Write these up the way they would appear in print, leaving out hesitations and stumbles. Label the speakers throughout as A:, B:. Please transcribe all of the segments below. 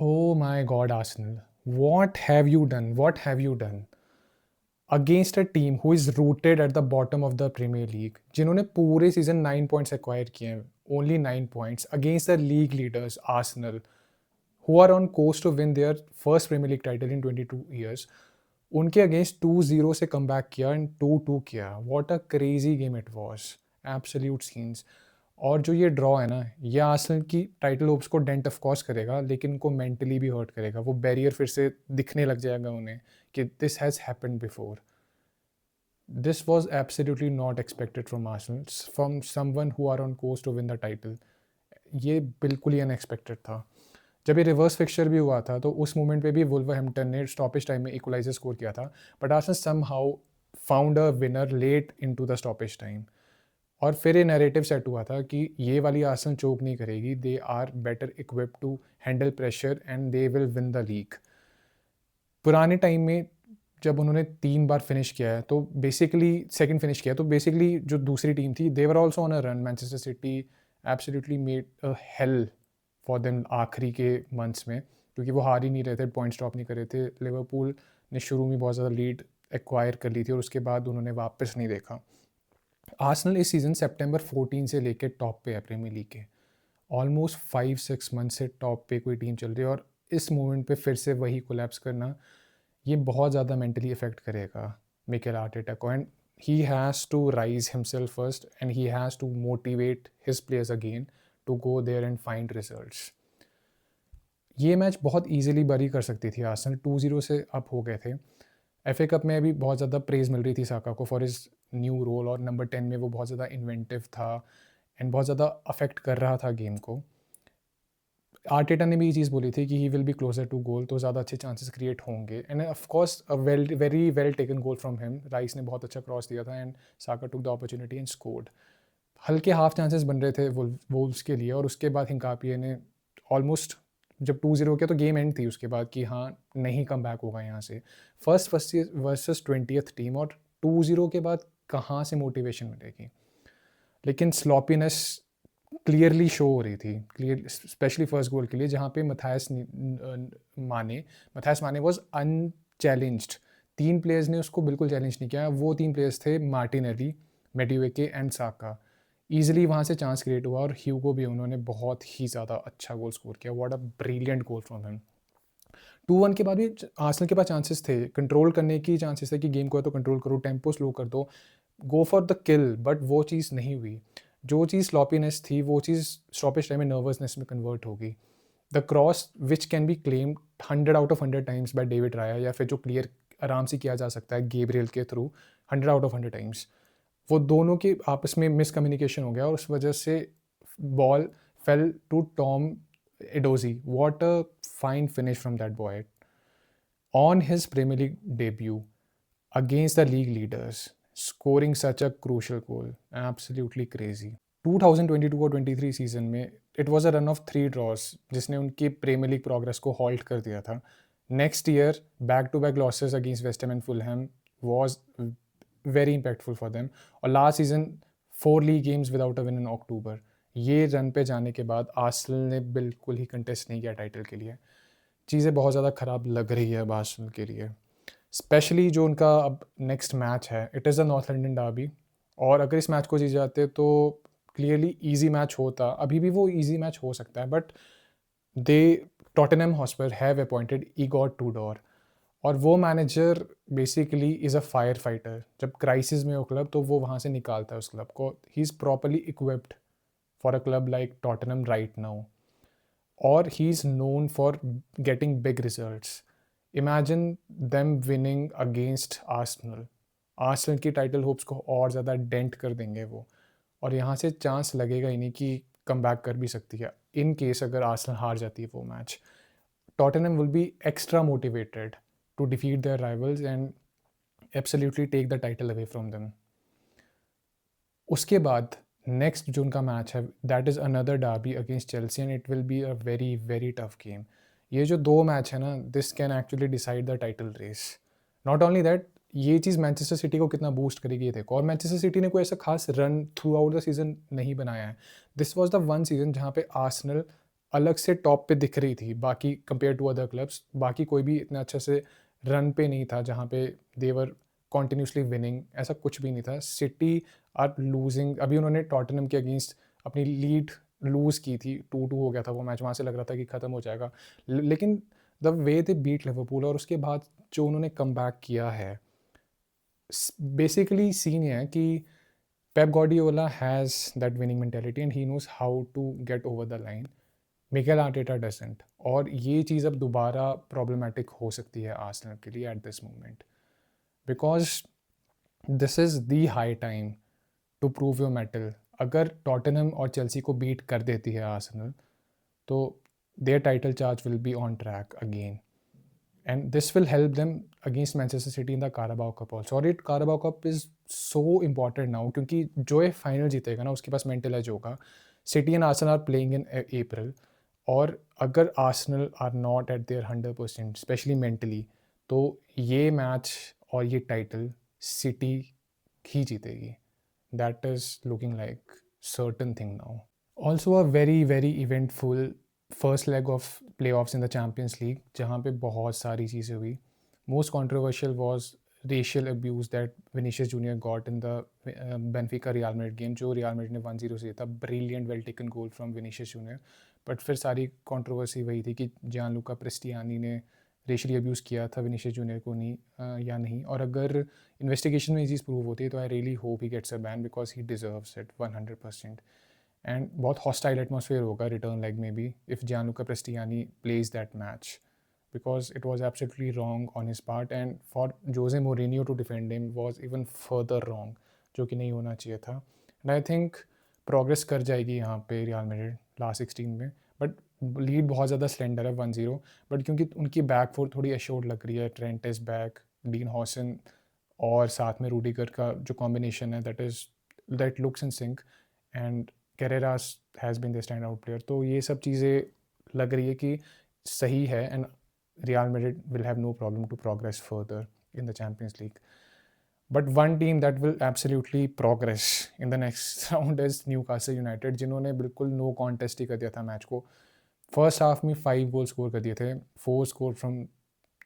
A: Oh my God, Arsenal. What have you done? What have you done? Against a team who is rooted at the bottom of the Premier League, जिन्होंने पूरे season 9 points acquire किए हैं, only 9 points, against the league leaders, Arsenal, who are on course to win their first Premier League title in 22 years. उनके against 2-0 से कम back किया and 2-2 किया. What a crazy game it was. Absolute scenes. और जो ये draw है ना, ये आर्सेनल की टाइटल होप्स को डेंट ऑफ कोर्स करेगा, लेकिन उनको मेंटली भी हर्ट करेगा. वो बैरियर फिर से दिखने लग जाएगा उन्हें कि this has happened before. This was absolutely not expected from Arsenal, from someone who are on course to win the title. ये बिल्कुल ही अनएक्सपेक्टेड था. जब ये रिवर्स फिक्सचर भी हुआ था तो उस मोमेंट पे भी वुल्वरहैम्पटन ने स्टॉपेज टाइम में इक्वलाइजर स्कोर किया था, but Arsenal somehow found a winner late into the stoppage time. और फिर ये नैरेटिव सेट हुआ था कि ये वाली आर्सेनल चोक नहीं करेगी, they are better equipped to handle pressure and they will win the league. पुराने टाइम में जब उन्होंने 3 बार फिनिश किया है तो बेसिकली सेकंड फिनिश किया, तो बेसिकली जो दूसरी टीम थी they were also on a run. Manchester City absolutely made a hell for them आखिरी के मंथ्स में, क्योंकि वो हार ही नहीं रहे थे, पॉइंट स्टॉप नहीं कर रहे थे. लिवरपूल ने शुरू में बहुत ज़्यादा लीड एक्वायर कर ली थी और उसके बाद उन्होंने वापस नहीं देखा. आर्सेनल इस सीज़न सितंबर 14 से लेकर टॉप पे है प्रीमियर लीग के. ऑलमोस्ट 5-6 मंथ से टॉप पे कोई टीम चल रही है, और इस मोमेंट पे फिर से वही कोलैप्स करना, ये बहुत ज़्यादा मेंटली इफेक्ट करेगा मिकेल आर्टेटा को. And he has to rise himself first and he has to motivate his players again to go there and find results. ये मैच बहुत इजीली बरी कर सकती थी आर्सेनल. 2-0 से अप हो गए थे. एफए कप में अभी बहुत ज़्यादा प्रेज मिल रही थी साका को फॉर हिज न्यू रोल, और नंबर 10 में वो बहुत ज़्यादा इन्वेंटिव था एंड बहुत ज़्यादा अफेक्ट कर रहा था गेम को. आर्टेटा ने भी ये चीज़ बोली थी कि he will be closer to goal, तो ज़्यादा अच्छे चांसेस क्रिएट होंगे. And of course a very well taken goal from him. Rice ने बहुत अच्छा क्रॉस दिया था and Saka took the opportunity and scored. हल्के हाफ चांसेस बन रहे थे वोल्व्स के लिए, और उसके बाद हिंकापिए ने ऑलमोस्ट, जब 2-0 किया तो गेम एंड थी उसके बाद कि हाँ नहीं कम बैक होगा यहाँ से. फर्स्ट वर्सेस 20th टीम, और 2-0 के बाद कहाँ से मोटिवेशन मिलेगी. लेकिन स्लॉपीनेस क्लियरली शो हो रही थी, क्लियर स्पेशली फर्स्ट गोल के लिए, जहाँ पे मथायस माने वॉज अनचैलेंज्ड. 3 प्लेयर्स ने उसको बिल्कुल चैलेंज नहीं किया. वो 3 प्लेयर्स थे मार्टिनेली, मेड्यूके एंड साका. ईजिली वहाँ से चांस क्रिएट हुआ, और ह्यूगो भी उन्होंने बहुत ही ज़्यादा अच्छा गोल स्कोर किया. What a brilliant goal from him. 2-1 के बाद भी आर्सेनल के पास चांसेस थे, कंट्रोल करने की चांसेस थे कि गेम को है तो कंट्रोल करो, टेम्पो स्लो कर दो, go for the kill, but वो चीज़ नहीं हुई. जो चीज़ स्लॉपीनेस थी वो चीज़ स्टॉपेज टाइम में नर्वसनेस में कन्वर्ट होगी. The cross which can be claimed 100 out of 100 times by David राया, या फिर जो क्लियर आराम से किया जा सकता है गेब्रियल के थ्रू 100 आउट ऑफ 100 टाइम्स, वो दोनों के आपस में मिसकम्युनिकेशन हो गया, और उस वजह से ball fell to Tom Edozie. What a fine finish from that boy on his Premier League debut against the league leaders, scoring such a crucial goal. Absolutely crazy. 2022 और 23 सीजन में it was a run of 3 draws जिसने उनकी Premier League progress को halt कर दिया था. Next year back to back losses against West Ham and Fulham was very impactful for them. और last season 4 league games without a win in October. ये run पे जाने के बाद आर्सेनल ने बिल्कुल ही कंटेस्ट नहीं किया टाइटल के लिए. चीज़ें बहुत ज़्यादा ख़राब लग रही है अब आर्सेनल के लिए, स्पेशली जो उनका अब नेक्स्ट मैच है. It is a north London Derby, और अगर इस मैच को जीत जाते तो क्लियरली इजी मैच होता. अभी भी वो इजी मैच हो सकता है, but they Tottenham Hotspur have appointed Igor Tudor, और वो manager basically is a fire fighter. जब क्राइसिस में हो क्लब तो वो वहाँ से निकालता है उस क्लब को. He is properly equipped for a club like Tottenham right now, or he's known for getting big results. Imagine them winning against Arsenal. Arsenal की टाइटल होप्स को और ज़्यादा डेंट कर देंगे वो, और यहाँ से चांस लगेगा ही नहीं कि कम बैक कर भी सकती है इन केस अगर आर्सेनल हार जाती है वो match. Tottenham will be extra motivated to defeat their rivals and absolutely take the title away from them. उसके बाद नेक्स्ट जो उनका मैच है that is another derby against Chelsea, and it will be a very very tough game. ये जो 2 match है ना, this can actually decide the title race. Not only that, ये चीज़ मैनचेस्टर सिटी को कितना बूस्ट करेगी ये देखो. और मैनचेस्टर सिटी ने कोई ऐसा खास run through out the season नहीं बनाया है. This was the one season जहाँ पे आर्सेनल अलग से टॉप पे दिख रही थी बाकी कंपेयर टू अदर क्लब्स। बाकी कोई भी इतना अच्छे से रन पे नहीं था जहाँ पे देवर कॉन्टिन्यूसली विनिंग, ऐसा कुछ भी नहीं था। City are losing. अभी उन्होंने टॉटनहम के अगेंस्ट अपनी लीड लूज़ की थी, 2-2 हो गया था वो मैच, वहाँ से लग रहा था कि ख़त्म हो जाएगा। लेकिन the way they beat Liverpool और उसके बाद जो उन्होंने कम बैक किया है, बेसिकली सीन ये है कि Pep Guardiola has that winning mentality and he knows how to get over the line. Mikel Arteta doesn't, और ये चीज़ अब दोबारा प्रॉब्लमेटिक हो सकती है आर्सेनल के लिए at this moment, because this is the high time to prove your mettle. अगर टॉटनहम और चेल्सी को बीट कर देती है आर्सेनल, तो their title charge will be on track again, and this will help them against Manchester City in the Carabao Cup also. और it Carabao Cup is so important now क्योंकि जो ये final जीतेगा ना उसके पास मेंटल एज होगा। City and Arsenal are playing in April, और अगर Arsenal are not at there 100% specially mentally, तो ये मैच और ये टाइटल सिटी ही जीतेगी। That is looking like certain thing now. Also a very very eventful first leg of playoffs in the Champions League, जहाँ पे बहुत सारी चीज़ें हुई। Most controversial was racial abuse that Vinicius Junior got in the Benfica real Madrid game, जो real Madrid ने 1-0 से जीता। Brilliant well taken goal from Vinicius junior, but फिर सारी कंट्रोवर्सी वही थी कि जियानलुका प्रेस्टियानी ने रेशियली अब्यूज़ किया था विनीशियस जूनियर को या नहीं। और अगर इन्वेस्टिगेशन में ये चीज़ प्रूव होती है तो I really hope he gets a ban because he deserves it 100%। And बहुत हॉस्टाइल एटमॉस्फेयर होगा रिटर्न लेग में भी if Gianluca Prestianni plays that match, because it was absolutely wrong on his part, and for Jose Mourinho to defend him was even further wrong, जो कि नहीं होना चाहिए था। and I think progress कर जाएगी यहाँ पे रियल मैड्रिड लास्ट 16 में, बट लीड बहुत ज़्यादा स्लेंडर है 1-0, बट क्योंकि उनकी बैक फोर थोड़ी एश्योर्ड लग रही है, Trent is back, Dean Huijsen और साथ में रूडिगर का जो कॉम्बिनेशन है that looks in sync, and Carreras has been the stand out player. तो ये सब चीज़ें लग रही है कि सही है, and Real Madrid will have no problem to progress further in the Champions League. But one team that will absolutely progress in the next round is Newcastle United, जिन्होंने बिल्कुल नो कॉन्टेस्ट ही कर दिया था मैच को। First half में 5 goal score कर दिए थे, 4 score from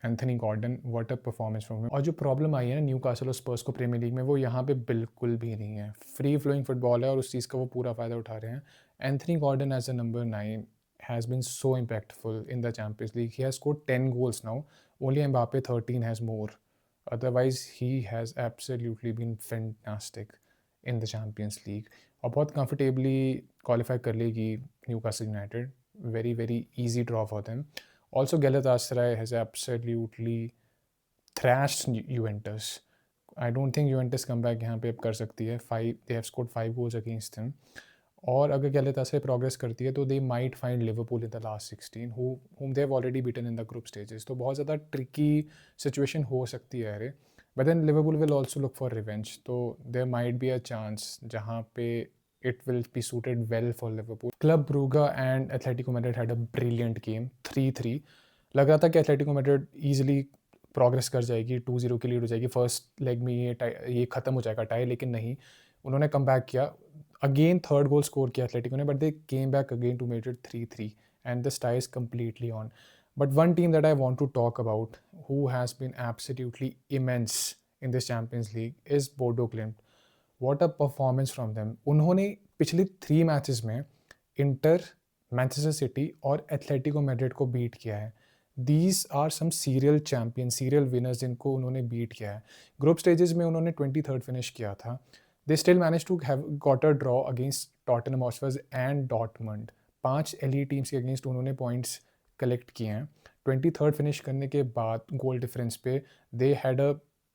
A: Anthony Gordon. What a performance from him. और जो प्रॉब्लम आई है ना न्यूकासल और स्पर्स को प्रीमियर लीग में, वो यहाँ पे बिल्कुल भी नहीं है। फ्री फ्लोइंग फुटबॉल है और उस चीज़ का वो पूरा फ़ायदा उठा रहे हैं। Anthony Gordon as a number 9 has been so impactful in the Champions League. He has scored 10 goals now. Only Mbappe 13 has more. Otherwise, he has absolutely been fantastic in the Champions League. और बहुत comfortably qualify कर लेगी Newcastle United. Very very easy draw for them. Also, Galatasaray has absolutely thrashed Juventus. I don't think Juventus comeback यहाँ पे अब कर सकती है। They have scored 5 goals against them. और अगर गैलेतासराय प्रोग्रेस करती है तो they might find Liverpool in the last 16 whom they have already beaten in the group stages. तो बहुत ज़्यादा ट्रिकी सिचुएशन हो सकती है अरे, but then Liverpool will also look for revenge, तो there might be a chance जहाँ पे it will be suited well for Liverpool. Club Brugge and Atletico Madrid had a brilliant game, 3-3. लग रहा था कि एथलेटिको मैड्रिड ईजिली प्रोग्रेस कर जाएगी, 2-0 की लीड हो जाएगी फर्स्ट लेग में, ये ख़त्म हो जाएगा टाई, लेकिन नहीं, उन्होंने कम बैक किया। अगेन थर्ड गोल स्कोर किया एथलेटिको ने, but they came back again to made it 3-3 and the tie is completely on. But one team that I want to talk about who has been absolutely immense in this Champions League is Bodo Glimt. What a performance from them. उन्होंने पिछले 3 matches में Inter, Manchester City और Atletico Madrid को beat किया है। These are some serial champion, serial winners जिनको उन्होंने beat किया है। ग्रुप स्टेजेस में उन्होंने 23rd फिनिश किया था। They still manage to have got a draw against Tottenham Hotspurs and Dortmund. 5 elite teams के अगेंस्ट उन्होंने पॉइंट्स कलेक्ट किए हैं। 23rd फिनिश करने के बाद गोल डिफरेंस पे they had a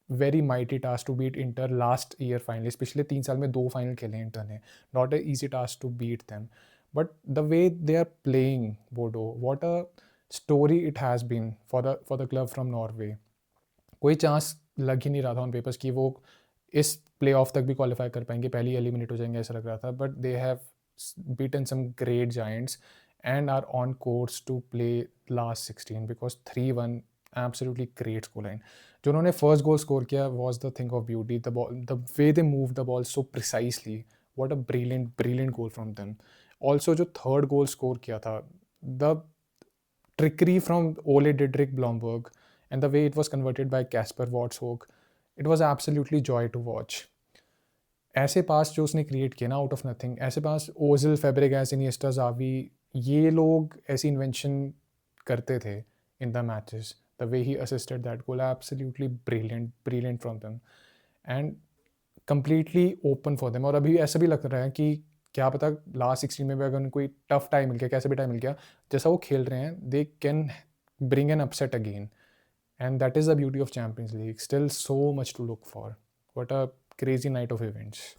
A: very mighty task to beat Inter last year finalist. पिछले 3 साल में 2 फाइनल खेले इंटर ने, not a easy task to beat them, but the way they are playing Bodo, what a story it has been for the club from Norway. कोई chance लग ही नहीं रहा था ऑन पेपर्स कि वो इस प्ले ऑफ तक भी क्वालिफाई कर पाएंगे, पहले एलिमिनेट हो जाएंगे ऐसा लग रहा था, but they have beaten some great giants and are on course to play last 16 because 3-1 absolutely great score line. जो उन्होंने फर्स्ट गोल स्कोर किया was the thing of beauty. The way they moved the ball so precisely, what a brilliant goal from them. Also जो third goal score किया था the trickery from Ole Didrik Blomberg and the way it was converted by Casper Wartshoek, it was absolutely joy to watch. ऐसे पास जो उसने create किए ना out of nothing, ऐसे पास Ozil, फेब्रेगास, Iniesta, Xavi, ये लोग ऐसी इन्वेंशन करते थे in the matches. The way he assisted that goal, absolutely brilliant, brilliant from them and completely open for them. और अभी ऐसा भी लग रहा है कि क्या पता लास्ट 16 में भी अगर उनको कोई टफ टाइम मिल गया, कैसे भी टाइम मिल गया, जैसा वो खेल रहे हैं, they can bring an upset again. And that is the beauty of Champions League. Still so much to look for. What a crazy night of events.